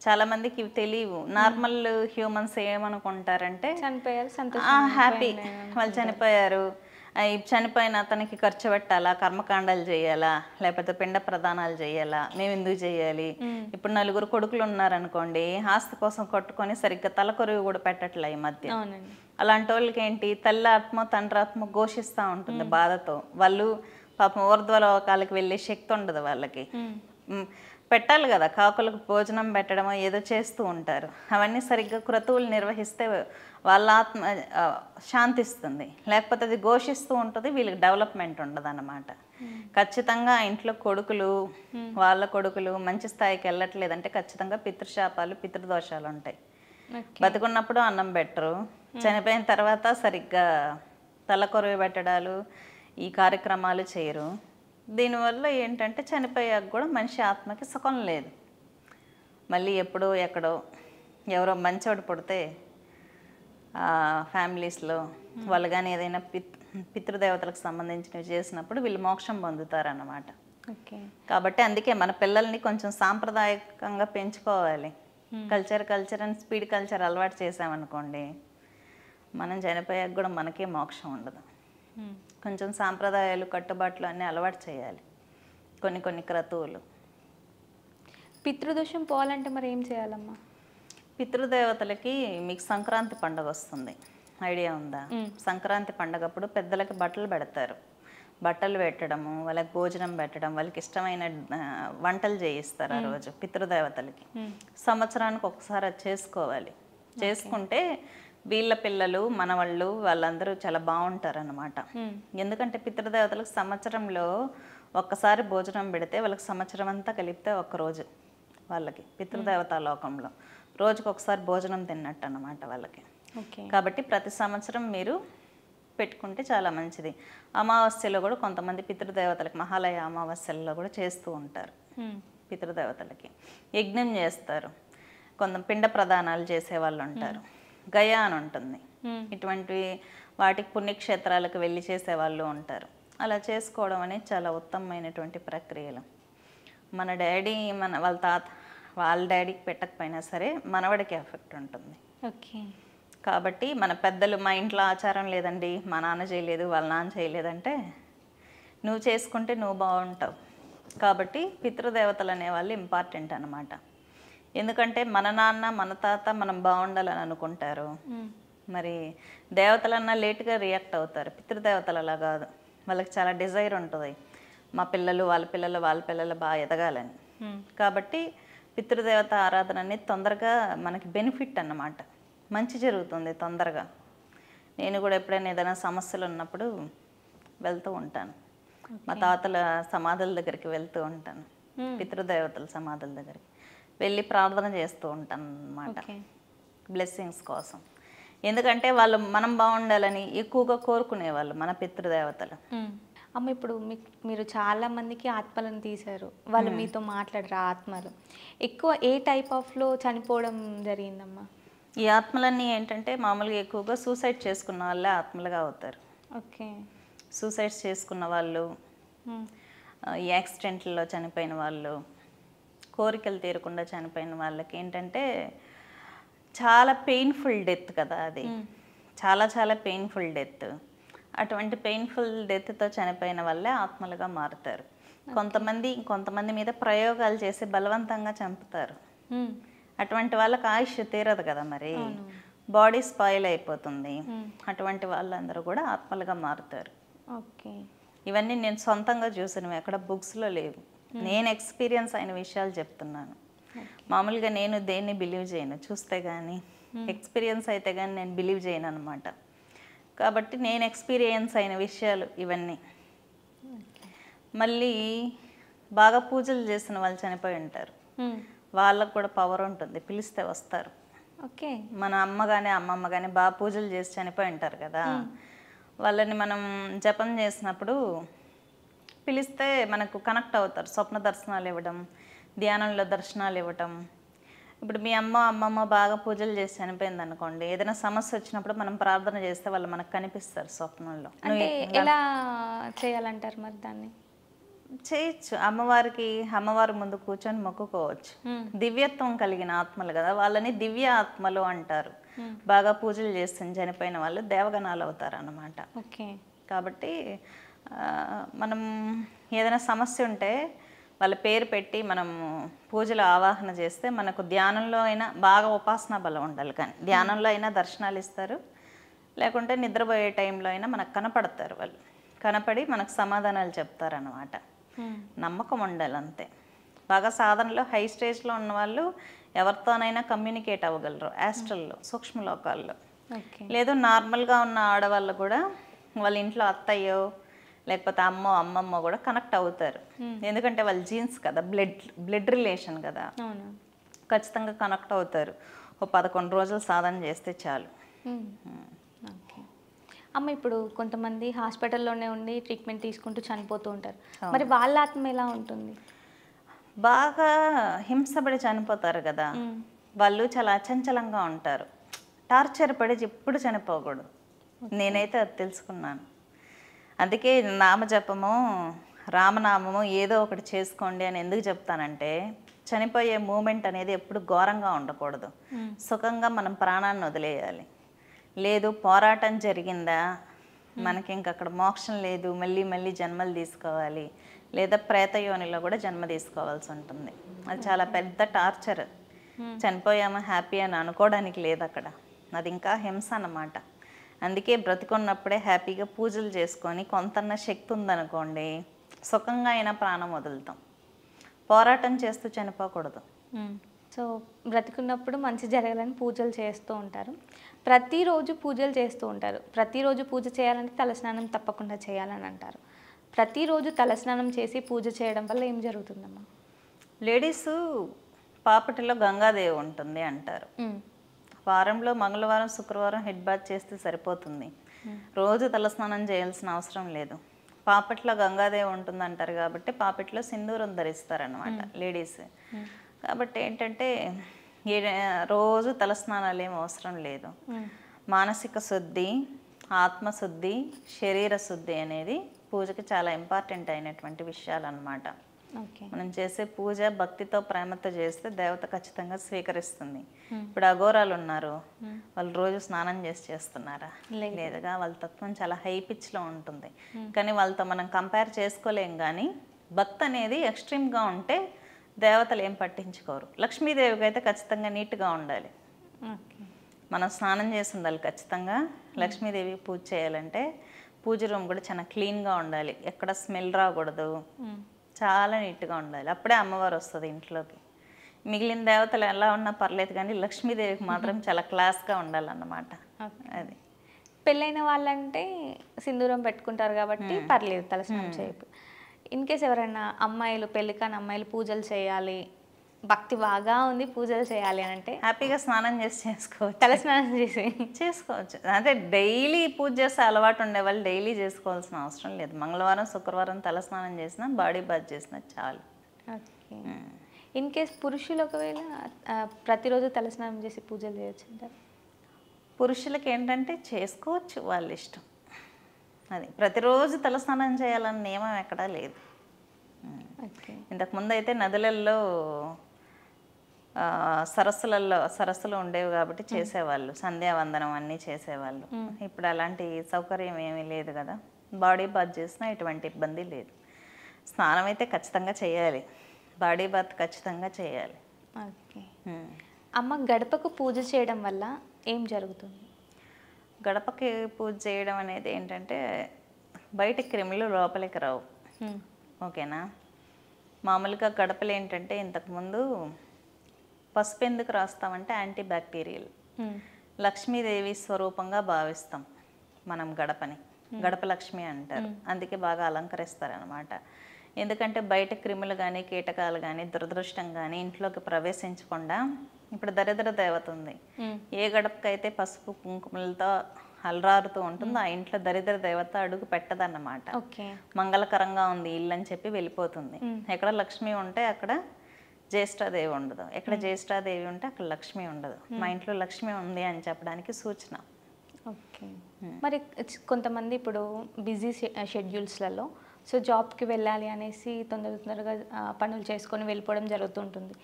చాలామందికి ఇవి తెలియవు. నార్మల్ హ్యూమన్స్ ఏమనుకుంటారంటే చనిపోయారు, హ్యాపీ, వాళ్ళు చనిపోయారు, చనిపోయిన అతనికి ఖర్చు పెట్టాలా, కర్మకాండాలు చేయాలా, లేకపోతే పిండ ప్రదానాలు చేయాలా, మేము ఎందుకు చేయాలి? ఇప్పుడు 4 కొడుకులు ఉన్నారనుకోండి, ఆస్తి కోసం కొట్టుకొని సరిగ్గా తలకొరువు కూడా పెట్టట్లే ఈ మధ్య. అలాంటి వాళ్ళకి ఏంటి, తల్లి ఆత్మ తండ్రి ఆత్మ ఘోషిస్తూ ఉంటుంది బాధతో. వాళ్ళు పాపం ఊర్ధ్వలోకాలకు వెళ్ళే శక్తి ఉండదు వాళ్ళకి. పెట్టాలి కదా, కాకులకు భోజనం పెట్టడమో ఏదో చేస్తూ ఉంటారు. అవన్నీ సరిగ్గా క్రతువులు నిర్వహిస్తే వాళ్ళ ఆత్మ శాంతిస్తుంది. లేకపోతే అది ఘోషిస్తూ ఉంటుంది, వీళ్ళకి డెవలప్మెంట్ ఉండదు అన్నమాట. ఖచ్చితంగా ఆ ఇంట్లో కొడుకులు, వాళ్ళ కొడుకులు మంచి స్థాయికి వెళ్ళట్లేదంటే ఖచ్చితంగా పితృశాపాలు, పితృదోషాలు ఉంటాయి. బతుకున్నప్పుడు అన్నం పెట్టరు, చనిపోయిన తర్వాత సరిగ్గా తలకొరవి పెట్టడాలు ఈ కార్యక్రమాలు చేయరు. దీనివల్ల ఏంటంటే చనిపోయాక కూడా మనిషి ఆత్మకి సుఖం లేదు. మళ్ళీ ఎప్పుడో ఎక్కడో ఎవరో మంచోడు పుడితే ఫ్యామిలీస్లో వాళ్ళు కానీ ఏదైనా పితృదేవతలకు సంబంధించినవి చేసినప్పుడు వీళ్ళు మోక్షం పొందుతారన్నమాట. కాబట్టి అందుకే మన పిల్లల్ని కొంచెం సాంప్రదాయకంగా పెంచుకోవాలి. కల్చర్ అని స్పీడ్ కల్చర్ అలవాటు చేసామనుకోండి, మనం చనిపోయాక కూడా మనకే మోక్షం ఉండదు. కొంచెం సాంప్రదాయాలు, కట్టుబాట్లు అన్నీ అలవాటు చేయాలి, కొన్ని క్రతువులు. పితృదోషం పోవాలంటే మరి ఏం చేయాలమ్మా? పితృదేవతలకి మీకు సంక్రాంతి పండుగ వస్తుంది, ఐడియా ఉందా? సంక్రాంతి పండుగప్పుడు పెద్దలకి బట్టలు పెడతారు. బట్టలు పెట్టడము, వాళ్ళకి భోజనం పెట్టడం, వాళ్ళకి ఇష్టమైన వంటలు చేయిస్తారు ఆ రోజు పితృదేవతలకి. సంవత్సరానికి ఒకసారి అది చేసుకోవాలి. చేసుకుంటే వీళ్ళ పిల్లలు, మనవాళ్ళు, వాళ్ళందరూ చాలా బాగుంటారన్నమాట. ఎందుకంటే పితృదేవతలకు సంవత్సరంలో ఒక్కసారి భోజనం పెడితే వాళ్ళకి సంవత్సరం అంతా కలిపితే ఒక్కరోజు వాళ్ళకి పితృదేవతా లోకంలో రోజుకు ఒకసారి భోజనం తిన్నట్టు అన్నమాట వాళ్ళకి. కాబట్టి ప్రతి సంవత్సరం మీరు పెట్టుకుంటే చాలా మంచిది. అమావాస్యలో కూడా కొంతమంది పితృదేవతలకి, మహాలయ అమావాస్యల్లో కూడా చేస్తూ ఉంటారు. పితృదేవతలకి యజ్ఞం చేస్తారు, కొంత పిండ ప్రదానాలు చేసేవాళ్ళు ఉంటారు. గయా అని ఉంటుంది, ఇటువంటివి వాటికి పుణ్యక్షేత్రాలకు వెళ్ళి చేసేవాళ్ళు ఉంటారు. అలా చేసుకోవడం అనేది చాలా ఉత్తమమైనటువంటి ప్రక్రియలు. మన డాడీ వాళ్ళ డాడీకి పెట్టకపోయినా సరే మనవడికి ఎఫెక్ట్ ఉంటుంది. కాబట్టి మన పెద్దలు, మా ఇంట్లో ఆచారం లేదండి, మా నాన్న చేయలేదు, వాళ్ళ నాన్న చేయలేదంటే నువ్వు చేసుకుంటే నువ్వు బాగుంటావు. కాబట్టి పితృదేవతలు అనేవాళ్ళు ఇంపార్టెంట్ అన్నమాట. ఎందుకంటే మన నాన్న, మన తాత మనం బాగుండాలని అనుకుంటారు. మరి దేవతలన్నా లేటుగా రియాక్ట్ అవుతారు, పితృదేవతలు అలా కాదు. వాళ్ళకి చాలా డిజైర్ ఉంటుంది, మా పిల్లలు, వాళ్ళ పిల్లలు బాగా ఎదగాలని. కాబట్టి పితృదేవత ఆరాధన అనేది తొందరగా మనకి బెనిఫిట్ అన్నమాట, మంచి జరుగుతుంది తొందరగా. నేను కూడా ఎప్పుడైనా ఏదైనా సమస్యలు ఉన్నప్పుడు వెళ్తూ ఉంటాను, మా తాతల సమాధుల దగ్గరికి వెళ్తూ ఉంటాను, పితృదేవతల సమాధుల దగ్గరికి వెళ్ళి ప్రార్థన చేస్తూ ఉంటాను అన్నమాట, బ్లెస్సింగ్స్ కోసం. ఎందుకంటే వాళ్ళు మనం బాగుండాలని ఎక్కువగా కోరుకునేవాళ్ళు మన పితృదేవతలు. అమ్మ, ఇప్పుడు మీరు చాలా మందికి ఆత్మలను తీశారు, వాళ్ళు మీతో మాట్లాడరు. ఆత్మలు ఎక్కువ ఏ టైప్ ఆఫ్లో చనిపోవడం జరిగిందమ్మా? ఈ ఆత్మలన్నీ ఏంటంటే మామూలుగా ఎక్కువగా సూసైడ్ చేసుకున్న వాళ్ళే ఆత్మలుగా అవుతారు. సూసైడ్స్ చేసుకున్న వాళ్ళు, యాక్సిడెంట్లలో చనిపోయిన వాళ్ళు, కోరికలు తీరకుండా చనిపోయిన వాళ్ళకి ఏంటంటే చాలా పెయిన్ఫుల్ డెత్ కదా అది, చాలా పెయిన్ఫుల్ డెత్. అటువంటి పెయిన్ఫుల్ డెత్తో చనిపోయిన వాళ్ళే ఆత్మలుగా మారుతారు. కొంతమంది మీద ప్రయోగాలు చేసి బలవంతంగా చంపుతారు. అటువంటి వాళ్ళకి ఆయుష్ తీరదు కదా, మరి బాడీ స్పాయిల్ అయిపోతుంది. అటువంటి వాళ్ళందరూ కూడా ఆత్మలుగా మారుతారు. ఇవన్నీ నేను సొంతంగా చూసినవి, ఎక్కడ బుక్స్లో లేవు. నేను ఎక్స్పీరియన్స్ అయిన విషయాలు చెప్తున్నాను. మామూలుగా నేను దేన్ని బిలీవ్ చేయను, చూస్తే కానీ ఎక్స్పీరియన్స్ అయితే కానీ నేను బిలీవ్ చేయను అనమాట. కాబట్టి నేను ఎక్స్పీరియన్స్ అయిన విషయాలు ఇవన్నీ. మళ్ళీ బాగా పూజలు చేసిన వాళ్ళు చనిపోయి ఉంటారు, వాళ్ళకు కూడా పవర్ ఉంటుంది, పిలిస్తే వస్తారు. మన అమ్మ కానీ అమ్మమ్మ కానీ బాగా పూజలు చేసి చనిపోయి ఉంటారు కదా, వాళ్ళని మనం జపం చేసినప్పుడు పిలిస్తే మనకు కనెక్ట్ అవుతారు. స్వప్న దర్శనాలు ఇవ్వడం, ధ్యానంలో దర్శనాలు ఇవ్వటం. ఇప్పుడు మీ అమ్మమ్మ బాగా పూజలు చేసి చనిపోయింది అనుకోండి, ఏదైనా సమస్య వచ్చినప్పుడు మనం ప్రార్థన చేస్తే వాళ్ళు మనకు కనిపిస్తారు స్వప్నంలో. ఎలా చేయాలంటారు మరి? దాన్ని చేయొచ్చు, అమ్మవారి ముందు కూర్చొని మొక్కుకోవచ్చు. దివ్యత్వం కలిగిన ఆత్మలు కదా, వాళ్ళని దివ్య ఆత్మలు అంటారు. బాగా పూజలు చేస్తుంది చనిపోయిన వాళ్ళు దేవగణాలు అవుతారు అన్నమాట. కాబట్టి మనం ఏదైనా సమస్య ఉంటే వాళ్ళ పేరు పెట్టి మనం పూజలు ఆవాహన చేస్తే మనకు ధ్యానంలో అయినా, బాగా ఉపాసనా బలం ఉండాలి కానీ ధ్యానంలో అయినా దర్శనాలు ఇస్తారు, లేకుంటే నిద్రపోయే టైంలో అయినా మనకు కనపడతారు. వాళ్ళు కనపడి మనకు సమాధానాలు చెప్తారన్నమాట. నమ్మకం ఉండాలి అంతే. బాగా సాధనలో హై స్టేజ్లో ఉన్న వాళ్ళు ఎవరితోనైనా కమ్యూనికేట్ అవ్వగలరు యాస్ట్రల్లో, సూక్ష్మలోకాల్లో. ఓకే. లేదు నార్మల్గా ఉన్న ఆడవాళ్ళు కూడా వాళ్ళ ఇంట్లో అత్తయ్యో లేకపోతే అమ్మో అమ్మమ్మో కూడా కనెక్ట్ అవుతారు. ఎందుకంటే వాళ్ళ జీన్స్ కదా, బ్లడ్ రిలేషన్ కదా, అవును. ఖచ్చితంగా కనెక్ట్ అవుతారు. ఓ 11 రోజులు సాధన చేస్తే చాలు. ఓకే. అమ్మ, ఇప్పుడు కొంతమంది హాస్పిటల్లోనే ఉండి ట్రీట్మెంట్ తీసుకుంటూ చనిపోతూ ఉంటారు. మరి వాళ్ళ ఆత్మ ఎలా ఉంటుంది? బాగా హింసపడి చనిపోతారు కదా, వాళ్ళు చాలా అచంచలంగా ఉంటారు. టార్చర్ పడి ఎప్పుడు చనిపోకూడదు. నేనైతే అది తెలుసుకున్నాను. అందుకే నామజపము, రామనామము ఏదో ఒకటి చేసుకోండి అని ఎందుకు చెప్తానంటే, చనిపోయే మూమెంట్ అనేది ఎప్పుడు ఘోరంగా ఉండకూడదు. సుఖంగా మనం ప్రాణాన్ని వదిలేయాలి. లేదు పోరాటం జరిగిందా, మనకి ఇంక అక్కడ మోక్షం లేదు, మళ్ళీ మళ్ళీ జన్మలు తీసుకోవాలి, లేదా ప్రేతయోనిలో కూడా జన్మ తీసుకోవాల్సి ఉంటుంది. అది చాలా పెద్ద టార్చర్. చనిపోయామా హ్యాపీ అని అనుకోవడానికి లేదు అక్కడ. అది ఇంకా హింస అన్నమాట. అందుకే బ్రతికున్నప్పుడే హ్యాపీగా పూజలు చేసుకొని కొంతన్న శక్తి ఉందనుకోండి, సుఖంగా అయినా ప్రాణం వదులుతాం. పోరాటం చేస్తూ చనిపోకూడదు. సో బ్రతికున్నప్పుడు మంచి జరగాలని పూజలు చేస్తూ ఉంటారు. ప్రతిరోజు పూజలు చేస్తూ ఉంటారు. ప్రతిరోజు పూజ చేయాలంటే తలస్నానం తప్పకుండా చేయాలని అంటారు. ప్రతిరోజు తలస్నానం చేసి పూజ చేయడం వల్ల ఏం జరుగుతుందమ్మా? లేడీసు పాపటిలో గంగాదేవి ఉంటుంది అంటారు. వారంలో మంగళవారం, శుక్రవారం హెడ్ బాత్ చేస్తే సరిపోతుంది. రోజు తలస్నానం చేయాల్సిన అవసరం లేదు. పాపట్లో గంగాదేవి ఉంటుంది అంటారు కాబట్టి పాపట్లో సింధూరం ధరిస్తారనమాట లేడీస్. కాబట్టి ఏంటంటే రోజు తలస్నానాలు ఏం అవసరం లేదు. మానసిక శుద్ధి, ఆత్మశుద్ధి, శరీర శుద్ధి అనేది పూజకి చాలా ఇంపార్టెంట్ అయినటువంటి విషయాలు అన్నమాట. మనం చేసే పూజ భక్తితో ప్రేమతో చేస్తే దేవత ఖచ్చితంగా స్వీకరిస్తుంది. ఇప్పుడు అఘోరాలు ఉన్నారు, వాళ్ళు రోజు స్నానం చేస్తున్నారా? లేదుగా. వాళ్ళ తత్వం చాలా హై పిచ్లో ఉంటుంది. కానీ వాళ్ళతో మనం కంపేర్ చేసుకోలేం. కానీ భక్తి అనేది ఎక్స్ట్రీమ్గా ఉంటే దేవతలు ఏం పట్టించుకోరు. లక్ష్మీదేవికి అయితే ఖచ్చితంగా నీట్గా ఉండాలి. మనం స్నానం చేసి ఉండాలి ఖచ్చితంగా. లక్ష్మీదేవి పూజ చేయాలంటే పూజ రూమ్ కూడా చాలా క్లీన్గా ఉండాలి. ఎక్కడ స్మెల్ రాకూడదు, చాలా నీట్గా ఉండాలి. అప్పుడే అమ్మవారు వస్తుంది ఇంట్లోకి. మిగిలిన దేవతలు ఎలా ఉన్నా పర్లేదు, కానీ లక్ష్మీదేవికి మాత్రం చాలా క్లాస్గా ఉండాలన్నమాట. అది పెళ్ళైన వాళ్ళంటే సింధూరం పెట్టుకుంటారు కాబట్టి పర్లేదు, తలస్నానం చేయకు. ఇన్ కేస్ ఎవరైనా అమ్మాయిలు, పెళ్ళి కాని అమ్మాయిలు పూజలు చేయాలి, భక్తి బాగా ఉంది, పూజలు చేయాలి అని అంటే హ్యాపీగా స్నానం చేసి చేసుకోవచ్చు. తలస్నానం చేసుకోవచ్చు. అంటే డైలీ పూజ చేసే అలవాటు ఉండే వాళ్ళు డైలీ చేసుకోవాల్సిన అవసరం లేదు. మంగళవారం, శుక్రవారం తలస్నానం చేసినా, బాడీ బాత్ చేసినా చాలు. ఓకే. ఇన్ కేస్ పురుషులు ఒకవేళ ప్రతిరోజు తలస్నానం చేసి పూజలు చేయొచ్చు అంటారు? పురుషులకి ఏంటంటే చేసుకోవచ్చు, వాళ్ళ ఇష్టం. అది ప్రతిరోజు తలస్నానం చేయాలన్న నియమం ఎక్కడా లేదు. ఇంతకుముందు అయితే నదులలో, సరస్సులు ఉండేవి కాబట్టి చేసేవాళ్ళు, సంధ్యావందనం అన్నీ చేసేవాళ్ళు. ఇప్పుడు అలాంటి సౌకర్యం ఏమీ లేదు కదా. బాడీ బాత్ చేసినా ఎటువంటి ఇబ్బంది లేదు. స్నానం అయితే ఖచ్చితంగా చేయాలి, బాడీ బాత్ ఖచ్చితంగా చేయాలి. ఓకే. అమ్మ, గడపకు పూజ చేయడం వల్ల ఏం జరుగుతుంది? గడపకి పూజ చేయడం అనేది ఏంటంటే బయట క్రిములు లోపలికి రావు. ఓకేనా? మామూలుగా గడపలు ఏంటంటే ఇంతకుముందు పసుపు ఎందుకు రాస్తామంటే యాంటీ బ్యాక్టీరియల్, లక్ష్మీదేవి స్వరూపంగా భావిస్తాం మనం గడపని. గడప లక్ష్మి అంటారు. అందుకే బాగా అలంకరిస్తారనమాట. ఎందుకంటే బయట క్రిములు కానీ కీటకాలు కానీ దురదృష్టం కానీ ఇంట్లోకి ప్రవేశించకుండా. ఇప్పుడు దరిద్ర దేవత ఉంది, ఏ గడపకైతే పసుపు కుంకుమలతో అలరారుతూ ఉంటుందో ఆ ఇంట్లో దరిద్ర దేవత అడుగు పెట్టదన్నమాట. మంగళకరంగా ఉంది ఇల్లు అని చెప్పి వెళ్ళిపోతుంది. ఎక్కడ లక్ష్మి ఉంటే అక్కడ జ్యేష్ఠాదేవి ఉండదు, ఎక్కడ జ్యేష్ఠాదేవి ఉంటే అక్కడ లక్ష్మి ఉండదు. మా ఇంట్లో లక్ష్మి ఉంది అని చెప్పడానికి సూచన. ఓకే. మరి కొంతమంది ఇప్పుడు బిజీ షెడ్యూల్స్లలో సో జాబ్కి వెళ్ళాలి అనేసి తొందరగా పనులు చేసుకొని వెళ్ళిపోవడం జరుగుతుంటుంది.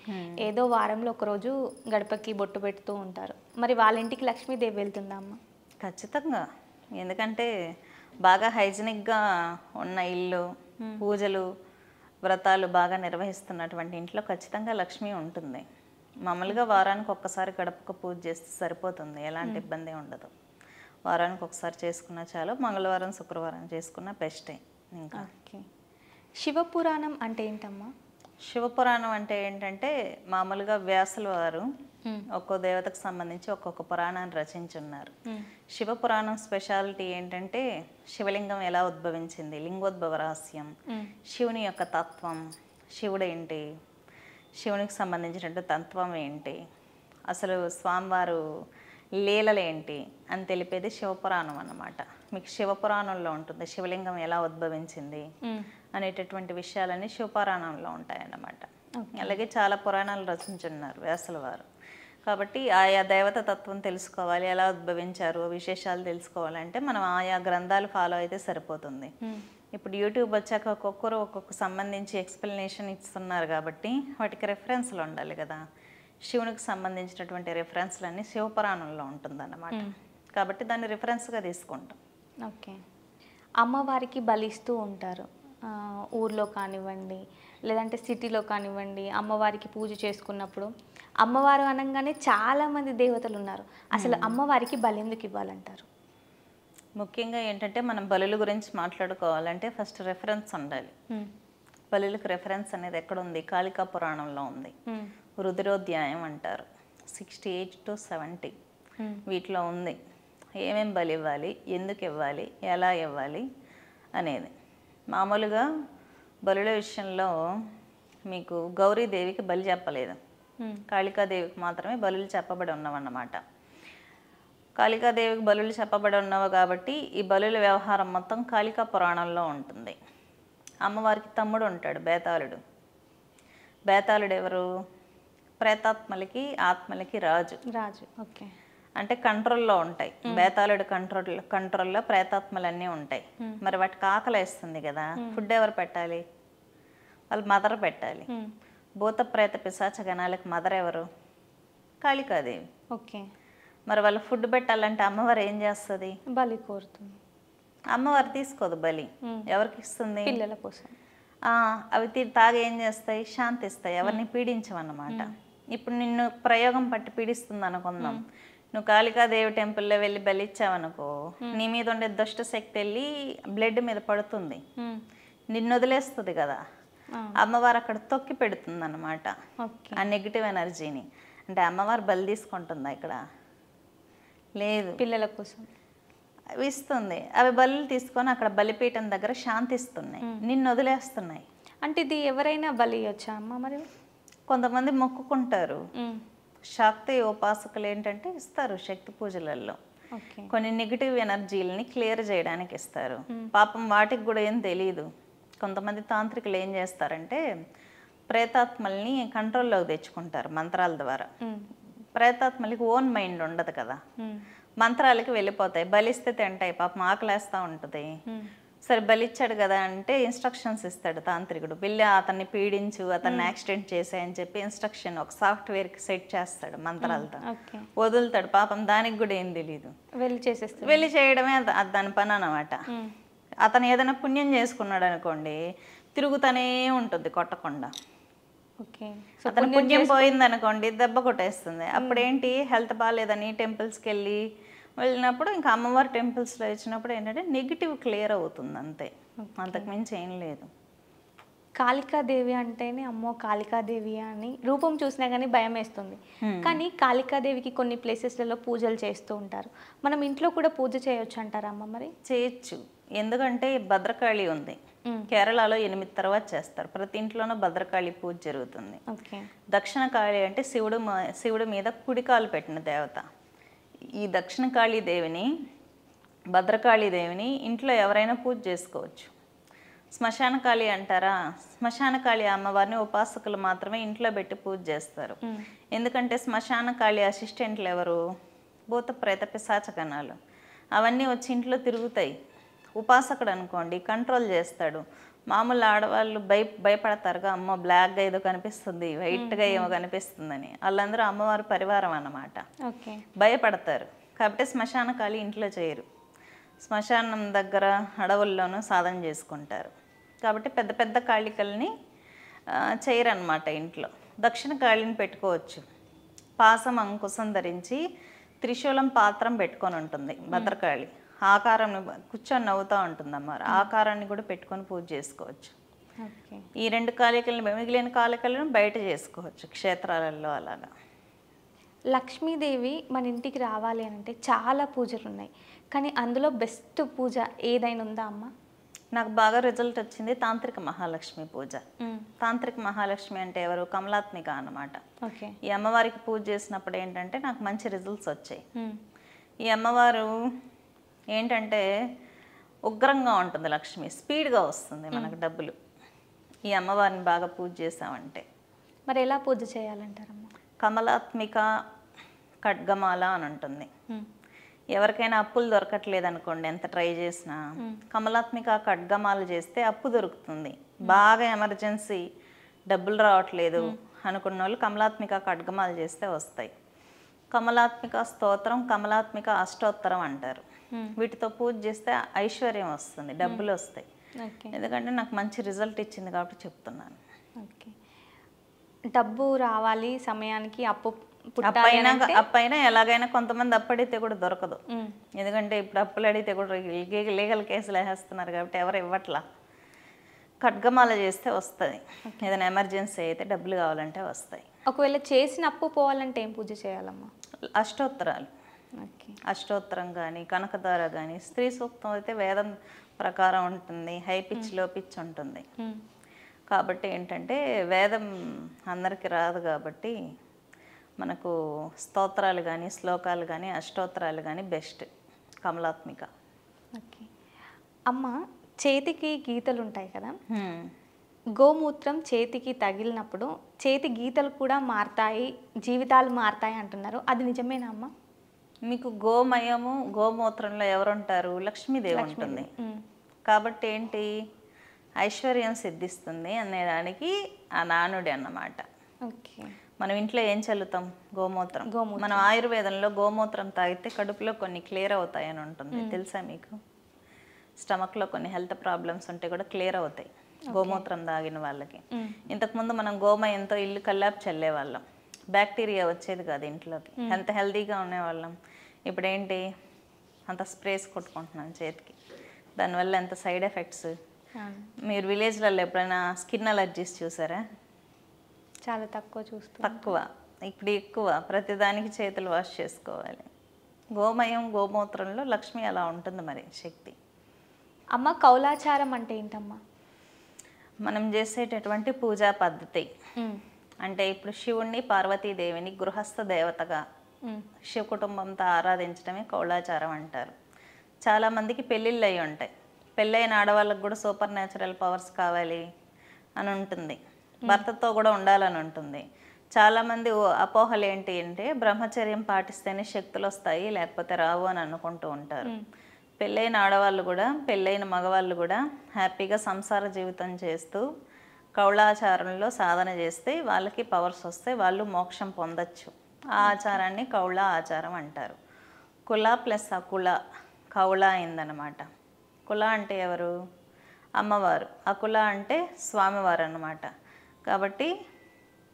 ఏదో వారంలో ఒకరోజు గడపకి బొట్టు పెడుతూ ఉంటారు. మరి వాళ్ళ ఇంటికి లక్ష్మీదేవి వెళ్తుందా అమ్మ? ఖచ్చితంగా. ఎందుకంటే బాగా హైజీనిక్గా ఉన్న ఇల్లు, పూజలు వ్రతాలు బాగా నిర్వహిస్తున్నటువంటి ఇంట్లో ఖచ్చితంగా లక్ష్మి ఉంటుంది. మామూలుగా వారానికి ఒక్కసారి గడపకు పూజ చేస్తే సరిపోతుంది, ఎలాంటి ఇబ్బంది ఉండదు. వారానికి ఒకసారి చేసుకున్నా చాలు, మంగళవారం శుక్రవారం చేసుకున్నా బెస్టే. ఇంకా శివపురాణం అంటే ఏంటమ్మా? శివపురాణం అంటే ఏంటంటే మామూలుగా వ్యాసుల వారు మ్మ్. ఒక్కో దేవతకు సంబంధించి ఒక్కొక్క పురాణాన్ని రచించున్నారు. మ్మ్. శివపురాణం స్పెషాలిటీ ఏంటంటే శివలింగం ఎలా ఉద్భవించింది, లింగోద్భవ రహస్యం, మ్మ్. శివుని యొక్క తత్వం, శివుడు ఏంటి, శివునికి సంబంధించినటువంటి తత్వం ఏంటి, అసలు స్వామివారు లీలలేంటి అని తెలిపేది శివపురాణం అన్నమాట. మీకు శివపురాణంలో ఉంటుంది శివలింగం ఎలా ఉద్భవించింది మ్మ్. అనేటటువంటి విషయాలన్నీ శివపురాణంలో ఉంటాయన్నమాట. అలాగే చాలా పురాణాలు రచించున్నారు వ్యాసుల వారు. కాబట్టి ఆయా దేవత తత్వం తెలుసుకోవాలి, ఎలా ఉద్భవించారు, విశేషాలు తెలుసుకోవాలంటే మనం ఆయా గ్రంథాలు ఫాలో అయితే సరిపోతుంది. మ్మ్. ఇప్పుడు యూట్యూబ్ వచ్చాక ఒక్కొక్కరు ఒక్కొక్క సంబంధించి ఎక్స్ప్లెనేషన్ ఇస్తున్నారు కాబట్టి వాటికి రెఫరెన్స్లు ఉండాలి కదా. శివునికి సంబంధించినటువంటి రెఫరెన్స్లన్నీ శివపురాణంలో ఉంటుందన్నమాట. కాబట్టి దాన్ని రిఫరెన్స్గా తీసుకుంటాం. ఓకే. అమ్మవారికి బలిస్తూ ఉంటారు ఊర్లో కానివ్వండి, లేదంటే సిటీలో కానివ్వండి. అమ్మవారికి పూజ చేసుకున్నప్పుడు అమ్మవారు అనగానే చాలామంది దేవతలు ఉన్నారు. అసలు అమ్మవారికి బలి ఎందుకు ఇవ్వాలంటారు? ముఖ్యంగా ఏంటంటే మనం బలుల గురించి మాట్లాడుకోవాలంటే ఫస్ట్ రెఫరెన్స్ ఉండాలి. మ్మ్. బలులకు రెఫరెన్స్ అనేది ఎక్కడ ఉంది? కాళికా పురాణంలో ఉంది. మ్మ్. రుద్రోధ్యాయం అంటారు, 68 to 70 మ్మ్. వీటిలో ఉంది ఏమేం బలి ఇవ్వాలి, ఎందుకు ఇవ్వాలి, ఎలా ఇవ్వాలి అనేది. మామూలుగా బలుల విషయంలో మీకు గౌరీదేవికి బలి చెప్పలేదు, మ్మ్. కాళికాదేవికి మాత్రమే బలులు చెప్పబడి ఉన్నవన్నమాట. కాళికాదేవికి బలులు చెప్పబడి ఉన్నవి కాబట్టి ఈ బలుల వ్యవహారం మొత్తం కాళికా పురాణంలో ఉంటుంది. అమ్మవారికి తమ్ముడు ఉంటాడు బేతాళుడు. బేతాళుడు ఎవరు? ప్రేతాత్మలకి ఆత్మలకి రాజు. రాజు. ఓకే. అంటే కంట్రోల్లో ఉంటాయి. బేతాళుడు కంట్రోల్లో ప్రేతాత్మలన్నీ ఉంటాయి. మరి వాటికి ఆకలి వేస్తుంది కదా, ఫుడ్ ఎవరు పెట్టాలి? వాళ్ళు మదర్ పెట్టాలి. మ్మ్. భూత ప్రేత పిశాచ గణాలకు మదర్ ఎవరు? కాళికాదేవి. ఓకే. మరి వాళ్ళు ఫుడ్ పెట్టాలంటే అమ్మవారు ఏం చేస్తుంది? బలి కోరుతుంది. అమ్మవారు తీసుకోదు బలి. మ్మ్. ఎవరికి ఇస్తుంది? పిల్లల కోసం. అవి తాగి ఏం చేస్తాయి? శాంతిస్తాయి, ఎవరిని పీడించవన్నమాట. ఇప్పుడు నిన్ను ప్రయోగం పట్టి పీడిస్తుంది అనుకుందాం. నువ్వు కాళికాదేవి టెంపుల్లో వెళ్ళి బలిచ్చావనుకో, నీ మీద ఉండే దుష్ట శక్తి వెళ్ళి బ్లడ్ మీద పడుతుంది, మ్మ్. నిన్ను వదిలేస్తుంది కదా. అమ్మవారు అక్కడ తొక్కి పెడుతుంది అన్నమాట ఓకే. ఆ నెగిటివ్ ఎనర్జీని. అంటే అమ్మవారు బలి తీసుకుంటుందా ఇక్కడ? లేదు, పిల్లల కోసం అవి ఇస్తుంది. అవి బలులు తీసుకొని అక్కడ బలిపీఠం దగ్గర శాంతిస్తున్నాయి, నిన్ను వదిలేస్తున్నాయి. అంటే ఇది ఎవరైనా బలి ఇవ్వచ్చా అమ్మ మరి? కొంతమంది మొక్కుకుంటారు. మ్మ్. శక్తి ఉపాసకులు ఏంటంటే ఇస్తారు శక్తి పూజలలో ఓకే. కొన్ని నెగిటివ్ ఎనర్జీలని క్లియర్ చేయడానికి ఇస్తారు. పాపం వాటికి కూడా ఏం తెలియదు. కొంతమంది తాంత్రికులు ఏం చేస్తారంటే ప్రేతాత్మల్ని కంట్రోల్లోకి తెచ్చుకుంటారు మంత్రాల ద్వారా. మ్మ్. ప్రేతాత్మలకి ఓన్ మైండ్ ఉండదు కదా, మ్మ్. మంత్రాలకి వెళ్ళిపోతాయి, బలిస్తే తింటాయి, పాపం ఆకలేస్తూ ఉంటుంది. మ్మ్. సరే బలిచ్చాడు కదా అంటే ఇన్స్ట్రక్షన్స్ ఇస్తాడు తాంత్రికుడు, వెళ్ళి అతన్ని పీడించు, అతన్ని యాక్సిడెంట్ చేసాయని చెప్పి ఇన్స్ట్రక్షన్ ఒక సాఫ్ట్వేర్కి సెట్ చేస్తాడు మంత్రాలతో, ఓకే. వదులుతాడు. పాపం దానికి కూడా ఏం తెలియదు, వెళ్ళి చేసేస్తారు. వెళ్ళి చేయడమే అది దాని పని అన్నమాట. మ్మ్. అతను ఏదైనా పుణ్యం చేసుకున్నాడు అనుకోండి, తిరుగుతూనే ఉంటుంది కొట్టకుండా. ఓకే. సో అతను పుణ్యం పోయింది అనుకోండి, దెబ్బ కొట్టేస్తుంది. అప్పుడేంటి, హెల్త్ బాగాలేదని టెంపుల్స్కి వెళ్ళినప్పుడు ఇంకా అమ్మవారి టెంపుల్స్లో ఇచ్చినప్పుడు ఏంటంటే నెగిటివ్ క్లియర్ అవుతుంది అంతే, అంతకుమించి ఏం లేదు. కాళికాదేవి అంటేనే అమ్మో కాళికాదేవి అని రూపం చూసినా కానీ భయం వేస్తుంది. కానీ కాళికాదేవికి కొన్ని ప్లేసెస్లలో పూజలు చేస్తూ ఉంటారు. మనం ఇంట్లో కూడా పూజ చేయొచ్చు అంటారా అమ్మ మరి? చేయొచ్చు, ఎందుకంటే భద్రకాళి ఉంది కేరళలో 8 తర్వాత చేస్తారు. ప్రతి ఇంట్లోనూ భద్రకాళి పూజ జరుగుతుంది. ఓకే. దక్షిణ కాళి అంటే శివుడి మీద కుడికాలు పెట్టిన దేవత. ఈ దక్షిణ కాళీ దేవిని, భద్రకాళీ దేవిని ఇంట్లో ఎవరైనా పూజ చేసుకోవచ్చు. శ్మశాన కాళి అంటారా, శ్మశాన కాళి అమ్మవారిని ఉపాసకులు మాత్రమే ఇంట్లో పెట్టి పూజ చేస్తారు. ఎందుకంటే శ్మశాన కాళి అసిస్టెంట్లు ఎవరు? భూత ప్రేత పిశాచ గణాలు. అవన్నీ వచ్చి ఇంట్లో తిరుగుతాయి. ఉపాసకుడు అనుకోండి కంట్రోల్ చేస్తాడు. మామూలు ఆడవాళ్ళు భయపడతారుగా, అమ్మ బ్లాక్గా ఏదో కనిపిస్తుంది, వైట్గా ఏమో కనిపిస్తుందని. వాళ్ళందరూ అమ్మవారి పరివారం అన్నమాట. ఓకే. భయపడతారు కాబట్టి శ్మశాన కాళి ఇంట్లో చేయరు, శ్మశానం దగ్గర అడవుల్లోనూ సాధన చేసుకుంటారు. కాబట్టి పెద్ద పెద్ద కాళికల్ని చేయరు అన్నమాట ఇంట్లో. దక్షిణ కాళిని పెట్టుకోవచ్చు. పాసం అంకుశం ధరించి త్రిశూలం పాత్రం పెట్టుకొని ఉంటుంది భద్రకాళి. ఆకారం కూర్చొని నవ్వుతూ ఉంటుంది అమ్మవారు, ఆకారాన్ని కూడా పెట్టుకొని పూజ చేసుకోవచ్చు. ఓకే. ఈ 2 కాలికలను మిగిలిన కాలికలను బయట చేసుకోవచ్చు క్షేత్రాలలో అలాగా. లక్ష్మీదేవి మన ఇంటికి రావాలి అని అంటే చాలా పూజలు ఉన్నాయి, కానీ అందులో బెస్ట్ పూజ ఏదైనా ఉందా అమ్మ? నాకు బాగా రిజల్ట్ వచ్చింది తాంత్రిక మహాలక్ష్మి పూజ. తాంత్రిక మహాలక్ష్మి అంటే ఎవరు? కమలాత్మిక అన్నమాట. ఓకే. ఈ అమ్మవారికి పూజ చేసినప్పుడు ఏంటంటే నాకు మంచి రిజల్ట్స్ వచ్చాయి. ఈ అమ్మవారు ఏంటంటే ఉగ్రంగా ఉంటుంది, లక్ష్మి స్పీడ్గా వస్తుంది మనకు డబ్బులు. ఈ అమ్మవారిని బాగా పూజ చేసామంటే. మరి ఎలా పూజ చేయాలంటారమ్మా? కమలాత్మిక ఖడ్గమాల అని ఉంటుంది. ఎవరికైనా అప్పులు దొరకట్లేదు అనుకోండి, ఎంత ట్రై చేసినా కమలాత్మిక ఖడ్గమాల చేస్తే అప్పు దొరుకుతుంది. బాగా ఎమర్జెన్సీ, డబ్బులు రావట్లేదు అనుకున్న వాళ్ళు కమలాత్మిక ఖడ్గమాల చేస్తే వస్తాయి. కమలాత్మిక స్తోత్రం, కమలాత్మిక అష్టోత్తరం అంటారు. వీటితో పూజ చేస్తే ఐశ్వర్యం వస్తుంది, డబ్బులు వస్తాయి. ఎందుకంటే నాకు మంచి రిజల్ట్ ఇచ్చింది కాబట్టి చెప్తున్నాను. ఓకే. డబ్బు రావాలి సమయానికి, అప్పైనా ఎలాగైనా కొంతమంది అప్పడితే కూడా దొరకదు. ఎందుకంటే ఇప్పుడు అప్పులు అడిగితే కూడా లీగల్ కేసులు వేసేస్తున్నారు కాబట్టి ఎవరు ఇవ్వట్లా. ఖడ్గమాల చేస్తే వస్తుంది. ఏదైనా ఎమర్జెన్సీ అయితే డబ్బులు కావాలంటే వస్తాయి. ఒకవేళ చేసిన అప్పు పోవాలంటే ఏం పూజ చేయాలమ్మా? అష్టోత్తరాలు. ఓకే. అష్టోత్తరం కానీ కనకదార కానీ, స్త్రీ సూక్తం అయితే వేదం ప్రకారం ఉంటుంది, హై పిచ్ లో పిచ్ ఉంటుంది. కాబట్టి ఏంటంటే వేదం అందరికీ రాదు కాబట్టి మనకు స్తోత్రాలు కానీ శ్లోకాలు కానీ అష్టోత్తరాలు కానీ బెస్ట్. కమలాత్మిక. ఓకే అమ్మ, చేతికి గీతలు ఉంటాయి కదా, గోమూత్రం చేతికి తగిలినప్పుడు చేతి గీతలు కూడా మారతాయి, జీవితాలు మారతాయి అంటున్నారు, అది నిజమేనా అమ్మ? మీకు గోమయము గోమూత్రంలో ఎవరుంటారు? లక్ష్మీదేవి ఉంటుంది. కాబట్టి ఏంటి, ఐశ్వర్యం సిద్ధిస్తుంది అనేదానికి ఆ నానుడి అన్నమాట. ఓకే. మనం ఇంట్లో ఏం చల్లుతాం? గోమూత్రం. మనం ఆయుర్వేదంలో గోమూత్రం తాగితే కడుపులో కొన్ని క్లియర్ అవుతాయి అని ఉంటుంది, తెలుసా మీకు? స్టమక్లో కొన్ని హెల్త్ ప్రాబ్లమ్స్ ఉంటే కూడా క్లియర్ అవుతాయి గోమూత్రం తాగిన వాళ్ళకి. ఇంతకుముందు మనం గోమయంతో ఇల్లు కల్లాపు చల్లేవాళ్ళం, బ్యాక్టీరియా వచ్చేది కాదు ఇంట్లోకి, ఎంత హెల్తీగా ఉండేవాళ్ళం. ఇప్పుడు ఏంటి, అంత స్ప్రేస్ కొట్టుకుంటున్నాం చేతికి, దానివల్ల ఎంత సైడ్ ఎఫెక్ట్స్. మీరు విలేజ్లలో ఎప్పుడైనా స్కిన్ అలర్జీస్ చూసారా? చాలా తక్కువ చూస్తాం. తక్కువ. ఇప్పుడు ఎక్కువ. ప్రతిదానికి చేతులు వాష్ చేసుకోవాలి. గోమయం గోమూత్రంలో లక్ష్మి అలా ఉంటుంది మరి శక్తి. అమ్మ, కౌలాచారం అంటే ఏంటమ్మా? మనం చేసేటటువంటి పూజా పద్ధతి. అంటే ఇప్పుడు శివుణ్ణి పార్వతీదేవిని గృహస్థ దేవతగా శివ కుటుంబంతో ఆరాధించడమే కౌలాచారం అంటారు. చాలామందికి పెళ్ళిళ్ళు అయి ఉంటాయి, పెళ్ళైన ఆడవాళ్ళకు కూడా సూపర్ న్యాచురల్ పవర్స్ కావాలి అని ఉంటుంది, భర్తతో కూడా ఉండాలని ఉంటుంది. చాలామంది అపోహలు ఏంటి అంటే బ్రహ్మచర్యం పాటిస్తేనే శక్తులు వస్తాయి లేకపోతే రావు అని అనుకుంటూ ఉంటారు. పెళ్ళైన ఆడవాళ్ళు కూడా, పెళ్ళైన మగవాళ్ళు కూడా హ్యాపీగా సంసార జీవితం చేస్తూ కౌళాచారంలో సాధన చేస్తే వాళ్ళకి పవర్స్ వస్తే వాళ్ళు మోక్షం పొందొచ్చు. ఆ ఆచారాన్ని కౌళ ఆచారం అంటారు. కుల ప్లస్ అకుల కౌళ అయిందనమాట. కుల అంటే ఎవరు? అమ్మవారు. అకుల అంటే స్వామివారు అన్నమాట. కాబట్టి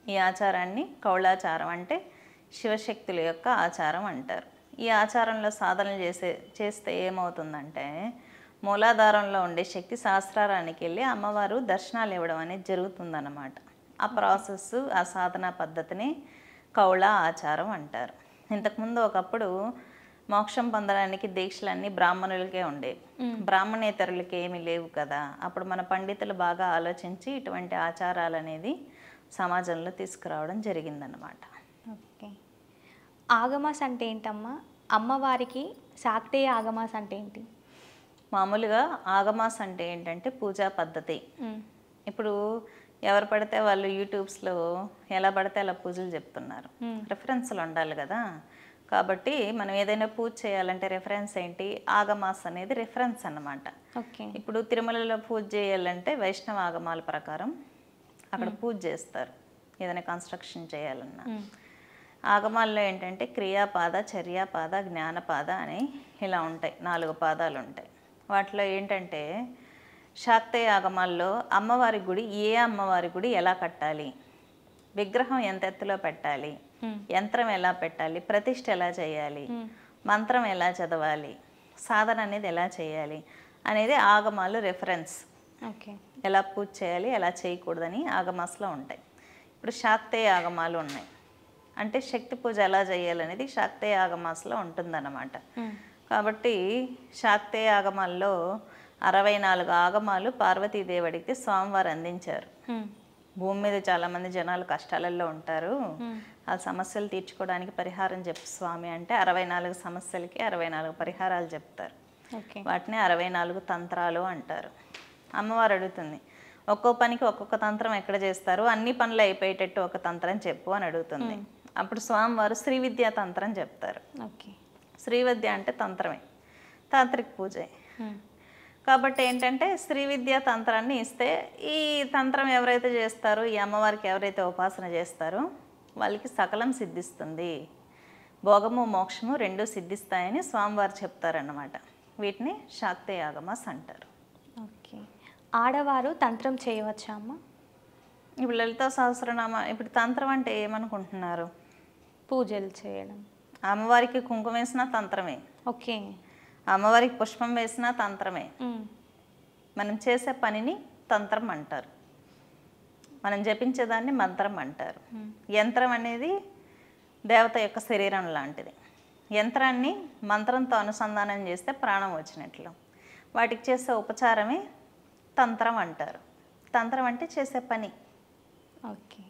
ఈ ఆచారాన్ని కౌళాచారం అంటే శివశక్తుల యొక్క ఆచారం అంటారు. ఈ ఆచారంలో సాధనలు చేస్తే ఏమవుతుందంటే మూలాధారంలో ఉండే శక్తి సహస్రారానికి వెళ్ళి అమ్మవారు దర్శనాలు ఇవ్వడం అనేది జరుగుతుందన్నమాట. ఆ ప్రాసెస్, ఆ సాధనా పద్ధతిని కౌళ ఆచారం అంటారు. ఇంతకుముందు ఒకప్పుడు మోక్షం పొందడానికి దీక్షలన్నీ బ్రాహ్మణులకే ఉండేవి, బ్రాహ్మణేతరులకి ఏమీ లేవు కదా. అప్పుడు మన పండితులు బాగా ఆలోచించి ఇటువంటి ఆచారాలు అనేది సమాజంలో తీసుకురావడం జరిగిందన్నమాట. ఓకే. ఆగమాస్ అంటే ఏంటమ్మా? అమ్మవారికి శాక్తేయ ఆగమాస్ అంటే ఏంటి? మామూలుగా ఆగమాస్ అంటే ఏంటంటే పూజా పద్ధతి. ఇప్పుడు ఎవరు పడితే వాళ్ళు యూట్యూబ్స్లో ఎలా పడితే అలా పూజలు చెప్తున్నారు, రెఫరెన్స్లు ఉండాలి కదా. కాబట్టి మనం ఏదైనా పూజ చేయాలంటే రెఫరెన్స్ ఏంటి? ఆగమాస్ అనేది రెఫరెన్స్ అన్నమాట. ఇప్పుడు తిరుమలలో పూజ చేయాలంటే వైష్ణవ ఆగమాల ప్రకారం అక్కడ పూజ చేస్తారు ఏదైనా కన్స్ట్రక్షన్ చేయాలన్నా. ఆగమాల్లో ఏంటంటే క్రియాపాద, చర్యాపాద, జ్ఞానపాద అని ఇలా ఉంటాయి, 4 పాదాలు ఉంటాయి. వాటిలో ఏంటంటే శాక్తేయ ఆగమాల్లో అమ్మవారి గుడి, ఏ అమ్మవారి గుడి ఎలా కట్టాలి, విగ్రహం ఎంత ఎత్తులో పెట్టాలి, యంత్రం ఎలా పెట్టాలి, ప్రతిష్ఠ ఎలా చేయాలి, మంత్రం ఎలా చదవాలి, సాధన అనేది ఎలా చేయాలి అనేది ఆగమాలు రెఫరెన్స్. ఓకే. ఎలా పూజ చేయాలి ఎలా చేయకూడదని ఆగమాస్లో ఉంటాయి. ఇప్పుడు శాక్తేయ ఆగమాలు ఉన్నాయి. అంటే శక్తి పూజ ఎలా చేయాలనేది శాక్తేయ ఆగమాస్లో ఉంటుందన్నమాట. కాబట్టి శాక్తేయ ఆగమాల్లో 64 ఆగమాలు పార్వతీదేవుడికి స్వామివారు అందించారు. భూమి మీద చాలామంది జనాలు కష్టాలలో ఉంటారు, ఆ సమస్యలు తీర్చుకోవడానికి పరిహారం చెప్పు స్వామి అంటే 64 సమస్యలకి 64 పరిహారాలు చెప్తారు. వాటిని 64 తంత్రాలు అంటారు. అమ్మవారు అడుగుతుంది, ఒక్కో పనికి ఒక్కొక్క తంత్రం ఎక్కడ చేస్తారు, అన్ని పనులు అయిపోయేటట్టు ఒక తంత్రం చెప్పు అని అడుగుతుంది. అప్పుడు స్వామివారు శ్రీ విద్యా తంత్రం చెప్తారు. శ్రీ విద్య అంటే తంత్రమే, తాంత్రిక పూజే. కాబట్టి ఏంటంటే శ్రీ విద్యా తంత్రాన్ని ఇస్తే ఈ తంత్రం ఎవరైతే చేస్తారో, ఈ అమ్మవారికి ఎవరైతే ఉపాసన చేస్తారో వాళ్ళకి సకలం సిద్ధిస్తుంది, భోగము మోక్షము రెండూ సిద్ధిస్తాయని స్వామివారు చెప్తారన్నమాట. వీటిని శాక్తేయ ఆగమాస్ అంటారు. ఓకే. ఆడవారు తంత్రం చేయవచ్చా అమ్మ? ఇప్పుడు లలితా సహస్రనామ, ఇప్పుడు తంత్రం అంటే ఏమనుకుంటున్నారు? పూజలు చేయడం. అమ్మవారికి కుంకుమ వేసినా తంత్రమే. ఓకే. అమ్మవారికి పుష్పం వేసినా తంత్రమే. మనం చేసే పనిని తంత్రం అంటారు, మనం జపించేదాన్ని మంత్రం అంటారు. యంత్రం అనేది దేవత యొక్క శరీరం లాంటిది. యంత్రాన్ని మంత్రంతో అనుసంధానం చేస్తే ప్రాణం వచ్చినట్లు. వాటికి చేసే ఉపచారమే తంత్రం అంటారు. తంత్రం అంటే చేసే పని. ఓకే.